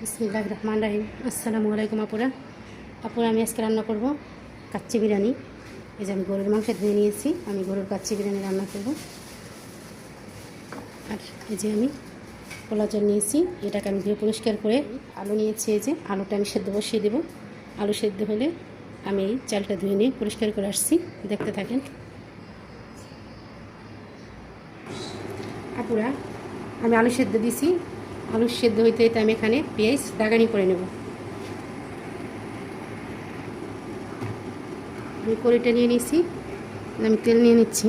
বিসমিল্লাহির রহমানির রহিম। আসসালামু আলাইকুম আপুরা। আমি আজকে রান্না করব কাচ্চি বিরিয়ানি। এই যে আমি গরুর মাংস ধুয়ে নিয়েছি, আমি গরুর কাচ্চি বিরিয়ানি রান্না করব। আর এই যে আমি পোলা চাল নিয়েছি, এটাকে আমি ধুয়ে পরিষ্কার করে আলু নিয়েছি। এই যে আলুটা আমি সেদ্ধ বসিয়ে দেবো। আলু সেদ্ধ হলে আমি এই চালটা ধুয়ে নিয়ে পরিষ্কার করে আসছি, দেখতে থাকেন আপুরা। আমি আলু সেদ্ধ দিয়েছি, আলু সেদ্ধ হইতে হইতে আমি এখানে পেঁয়াজ দাগানি করে নেব। আমি কড়িটা নিয়ে নিয়েছি, আমি তেল নিয়ে নিচ্ছি।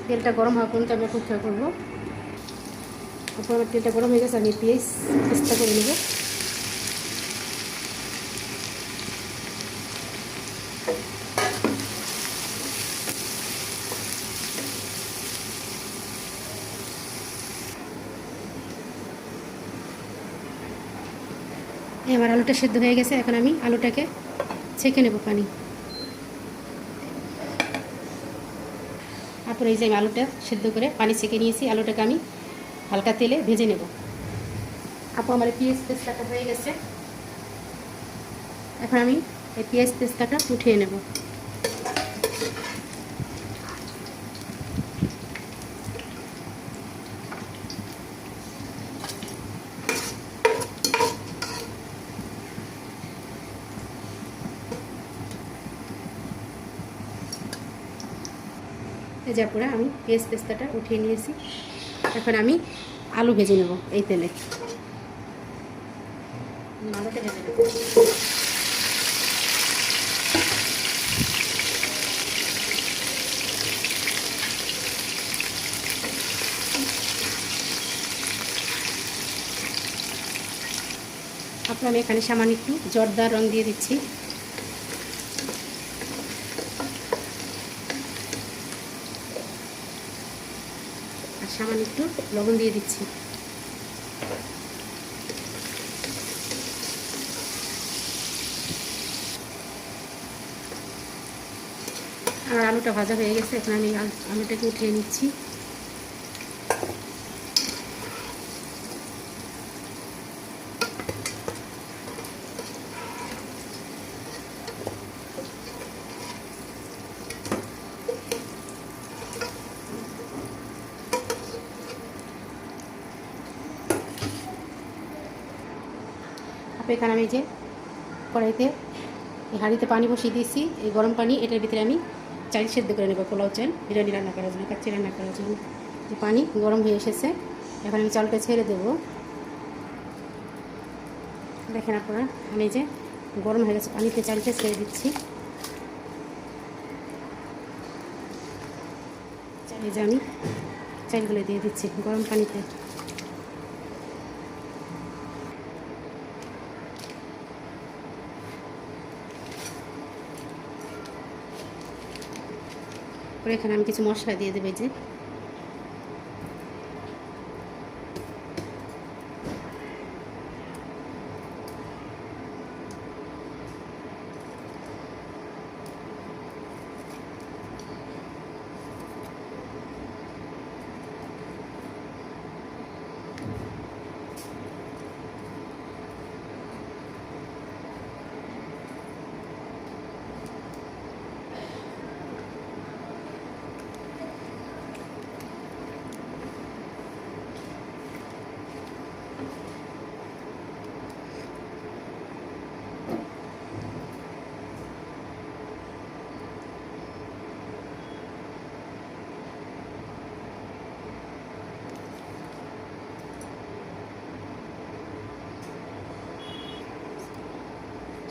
তেলটা গরম হওয়া পর্যন্ত আমি অপেক্ষা করবো। তারপর আমার তেলটা গরম হয়ে গেছে, আমি পেঁয়াজ পেস্তা করে নেব। এবার আলুটা সেদ্ধ হয়ে গেছে, এখন আমি আলুটাকে ছেঁকে নেব পানি। তারপরে এই যে আমি আলুটা সেদ্ধ করে পানি ছেঁকে নিয়েছি, আলুটাকে আমি হালকা তেলে ভেজে নেব। আমার পেঁয়াজ পেস্তাটা হয়ে গেছে, এখন আমি এই পেঁয়াজ পেস্তাটা উঠিয়ে নেব। এই যে পুরো আমি পেঁয়াজ পেস্তাটা উঠিয়ে নিয়েছি, এখন আমি আলু ভেজে নেব এই তেলে। আলুটা ভেজে নেব। আমি এখানে সামান্য একটু জর্দার রং দিয়ে দিচ্ছি। আর সামান্য একটু লবণ দিয়ে দিচ্ছি। আর আলুটা ভাজা হয়ে গেছে, এখন আমি আলুটাকে উঠিয়ে নিচ্ছি। এখানে আমি যে কড়াইতে এই হাঁড়িতে পানি বসিয়ে দিয়েছি, এই গরম পানি, এটার ভিতরে আমি চাল সেদ্ধ করে নেব। পোলাও চাল বিরিয়ানি রান্না করার জন্য, কাচ্চি রান্না করার জন্য। যে পানি গরম হয়ে এসেছে, এখন আমি চালটা ছেড়ে দেবো। দেখেন আপনারা, আমি যে গরম হয়ে গেছে পানিতে চালটা ছেড়ে দিচ্ছি। এই যে আমি চালগুলো দিয়ে দিচ্ছি গরম পানিতে। পরে এখানে আমি কিছু মশলা দিয়ে দেবো। যে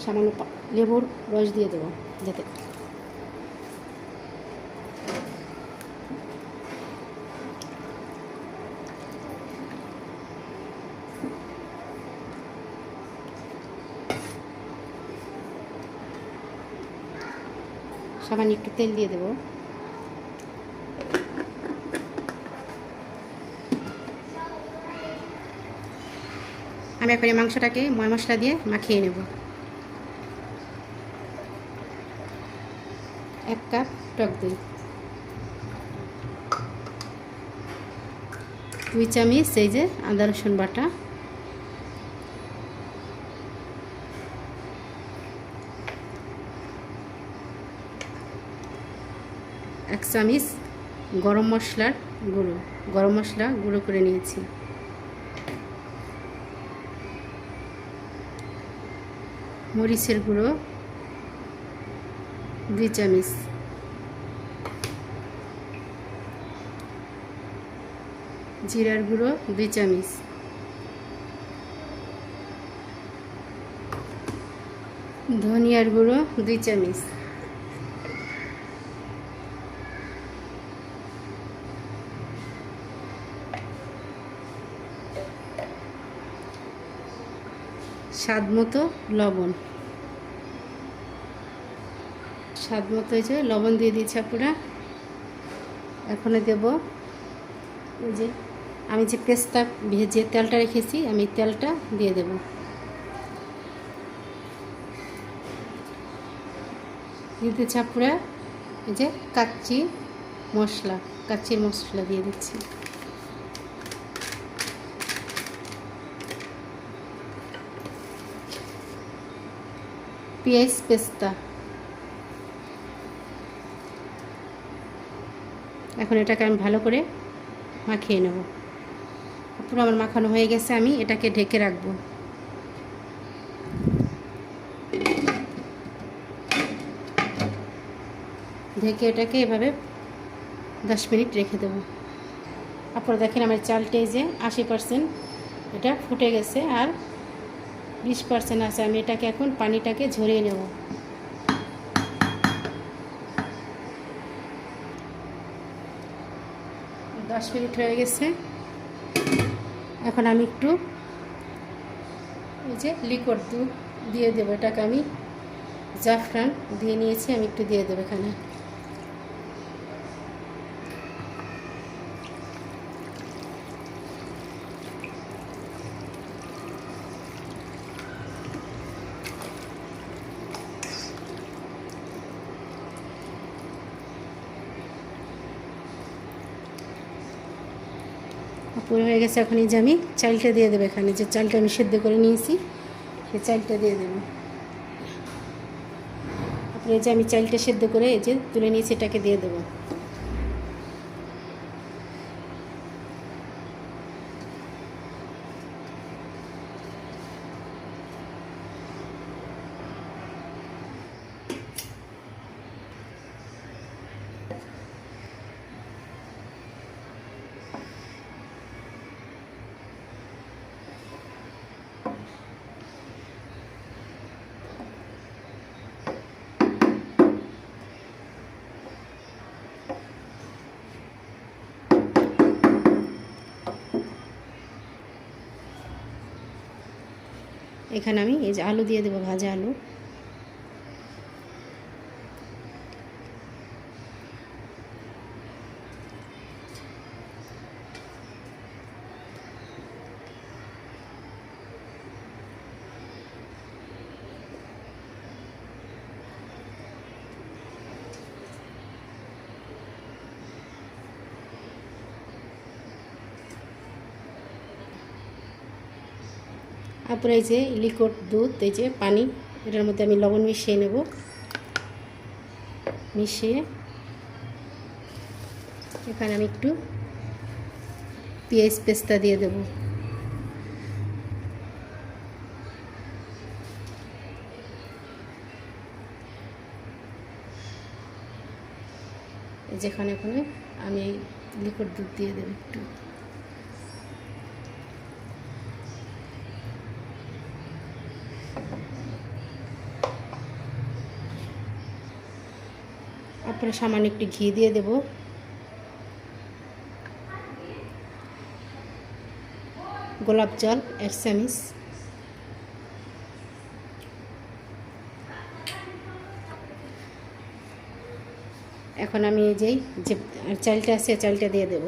সামান্য লেবুর রস দিয়ে দেবো যাতে সামান্য একটু তেল দিয়ে দেবো। আমি এখন মাংসটাকে ময় মশলা দিয়ে মাখিয়ে নেব। 1 কাপ টক দই, 2 চামচ এই যে আদা রসুন বাটা, 1 চামচ গরম মশলার গুঁড়ো, গরম মশলা গুঁড়ো করে নিয়েছি, মরিচের গুঁড়ো 2 চামচ, জিরার গুঁড়ো 2 চামচ, ধনিয়ার গুঁড়ো 2 চামচ, স্বাদ মতো লবণ, স্বাদ মতো এই যে লবণ দিয়ে দিচ্ছি পুরা। এখন দেব ওই যে আমি যে পেস্তা ভেজে তেলটা রেখেছি, আমি তেলটা দিয়ে দেব। দিতে ছাপুরা এই যে কাচ্চির মশলা দিয়ে দিচ্ছি। পেঁয়াজ পেস্তা, এখন এটাকে আমি ভালো করে মাখিয়ে নেব। পুরো আমার মাখানো হয়ে গেছে, আমি এটাকে ঢেকে রাখবো। ঢেকে এটাকে এভাবে 10 মিনিট রেখে দেবো। আপনারা দেখেন আমার চালটা যে 80% এটা ফুটে গেছে, আর 20% আছে। আমি এটাকে এখন পানিটাকে ঝরিয়ে নেব। দশ মিনিট হয়ে গেছে। এখন আমি একটু এই যে লিকুইড দুধ দিয়ে দেবো। এটাকে আমি জাফরান দিয়ে নিয়েছি, আমি একটু দিয়ে দেবো এখানে। পুরো হয়ে গেছে। এখন এই যে আমি চালটা দিয়ে দেবো এখানে, যে চালটা আমি সেদ্ধ করে নিয়েছি সেই চালটা দিয়ে দেবো। তারপরে এই যে আমি চালটা সেদ্ধ করে এই যে তুলে নিয়েছি, এটাকে দিয়ে দেবো। এখানে আমি এই যে আলু দিয়ে দেবো, ভাজা আলু। তারপরে এই যে লিকুইড দুধ, এই যে পানি, এটার মধ্যে আমি লবণ মিশিয়ে নেব। মিশিয়ে এখানে আমি একটু পেঁয়াজ পেস্তা দিয়ে দেব। যেখানে ওখানে আমি লিকুইড দুধ দিয়ে দেব একটু। তারপরে সামান্য একটু ঘি দিয়ে দেব। গোলাপ জল 1 চামচ। এখন আমি এই যে চালটা আছে চালটা দিয়ে দেব।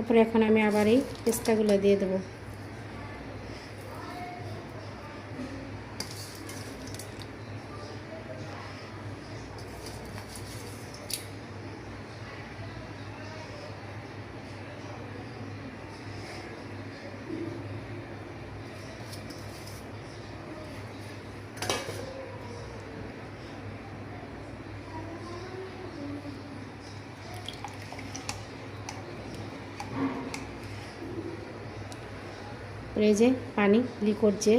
তারপরে এখন আমি আবার এই পেস্তাগুলো দিয়ে দেবো। এই যে পানি লিকুইড যে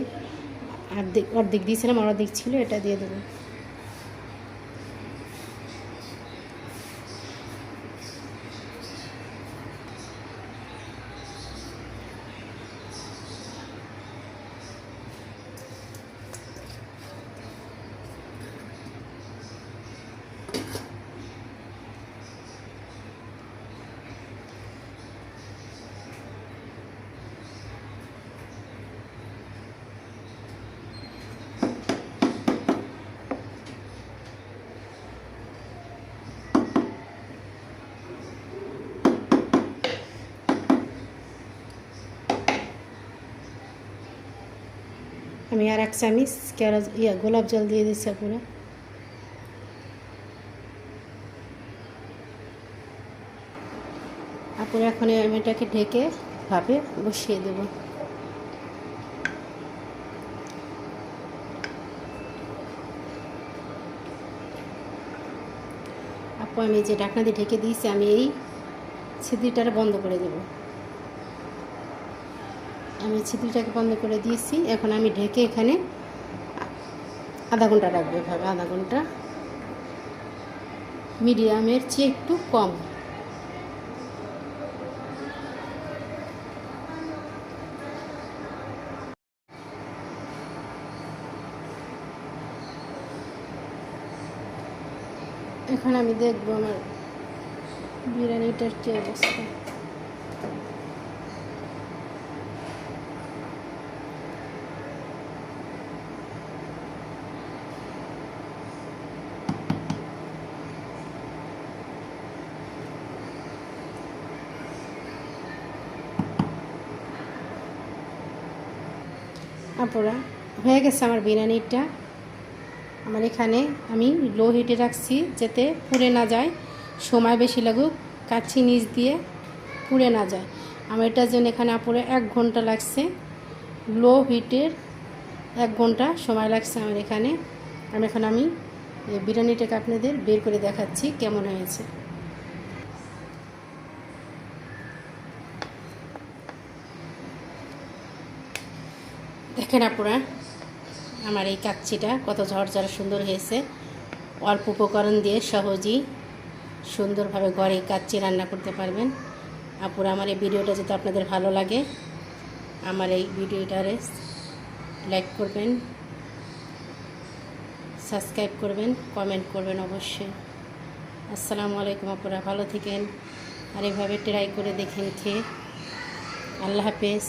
অর্ধেক দিয়েছিলাম, অর্ধেক ছিল, এটা দিয়ে দেবো। আমি আর 1 চামচ গোলাপ জল দিয়ে দিচ্ছি পুরো। তারপরে এখন আমি এটাকে ঢেকে ভাপে বসিয়ে দেব। আপু আমি যে ঢাকনা দিয়ে ঢেকে দিয়েছি, আমি এই ছিদ্রিটারে বন্ধ করে দেব। আমি ছিদ্রিটাকে বন্ধ করে দিয়েছি। এখন আমি ঢেকে এখানে আধা ঘন্টা রাখবো। এভাবে আধা ঘন্টা, মিডিয়ামের চেয়ে একটু কম। এখন আমি দেখবো আমার বিরিয়ানিটার কী অবস্থা। আপুরা হয়ে গেছে আমার বিরিয়ানিটা। আমার এখানে আমি লো হিটে রাখছি যাতে পুড়ে না যায়, সময় বেশি লাগুক, কাচ্ছি নিচ দিয়ে পুড়ে না যায়। আমার এটার জন্য এখানে আপুরে 1 ঘন্টা লাগছে। লো হিটের 1 ঘন্টা সময় লাগছে আমার এখানে। এখন আমি বিরিয়ানিটাকে আপনাদের বের করে দেখাচ্ছি কেমন হয়েছে। দেখেন আপুরা আমার এই কাচ্চিটা কত ঝরঝরে সুন্দর হয়েছে। অল্প উপকরণ দিয়ে সহজেই সুন্দরভাবে ঘরে কাচ্চি রান্না করতে পারবেন। আপুরা আমার এই ভিডিওটা যদি আপনাদের ভালো লাগে, আমার এই ভিডিওটারে লাইক করবেন, সাবস্ক্রাইব করবেন, কমেন্ট করবেন অবশ্যই। আসসালামু আলাইকুম আপুরা, ভালো থাকেন আর এভাবে ট্রাই করে দেখেন খেয়ে। আল্লাহ হাফেজ।